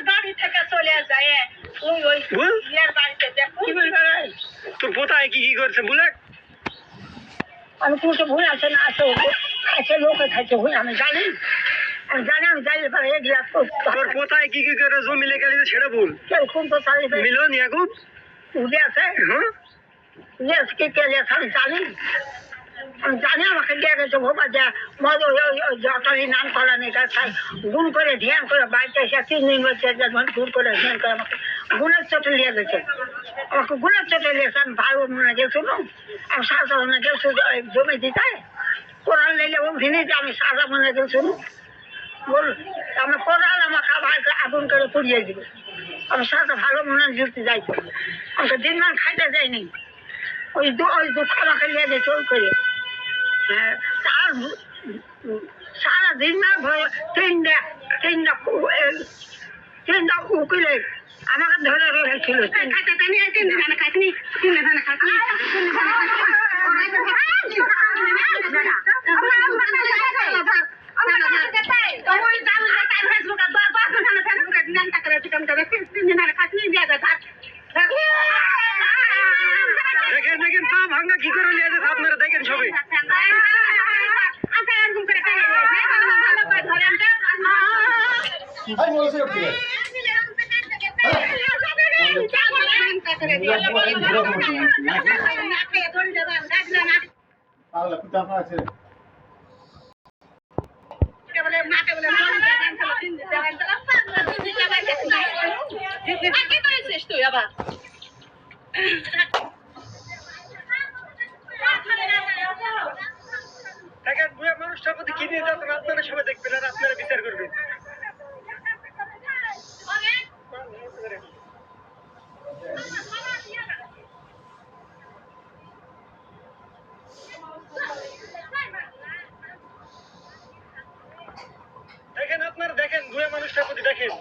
বাড়ি থেকে চলে যায় ওই ওই ইয়ের বাড়িতে দেখো তোর পোতায় কি কি করছে বুলেট? আমি কোনো তো ভুল আছে না আছে খাইছে লোকে খাইছে ভুল আমি জানি আমি জানি পরে এক লাখ তোর পোতায় কি কি করে জমি লেগে গেছে সেটা বল। কেউ কোন তো চালি মিলন ইয়াকুব উঠে আছে হ্যাঁ ইয়েস কি কে আমি জানি আমাকে দিয়ে গেছে ভোপা যা মজা যতই নাম করা নেই তার গুণ করে ধ্যান করে বাড়িতে এসে 3 দিন বলছে গুণ করে ধ্যান করে আমাকে গুণের চোটে নিয়ে গেছে আমাকে গুণের চোটে নিয়েছে আমি ভালো মনে গেছো না আমি সাজা মনে গেছো জমি দিতে কোরআন নিলে উঠিনি যে আমি সাজা মনে গেছো না বল আমি কোরআন আমাকে আবার আগুন করে পুড়িয়ে দিবে আমি সাজা ভালো মনে জুড়তে যাইতো আমাকে দিন মান খাইতে যায়নি ওই দুঃখ আমাকে নিয়ে গেছে ওই করে তার সারা দিন না ভয় তিনটা উকিলে আমাকে ধরে রেখেছিল দেখেন দেখেন পা ভাঙা কি করে নিয়ে যাচ্ছে আপনারা দেখেন সবাই। দেখেন বুয়া মানুষটার প্রতি কি নিয়ে যাচ্ছেন আপনারা সবাই দেখবেন আর আপনারা বিচার করবেন। দেখেন আপনারা দেখেন বুয়া মানুষটার প্রতি দেখেন।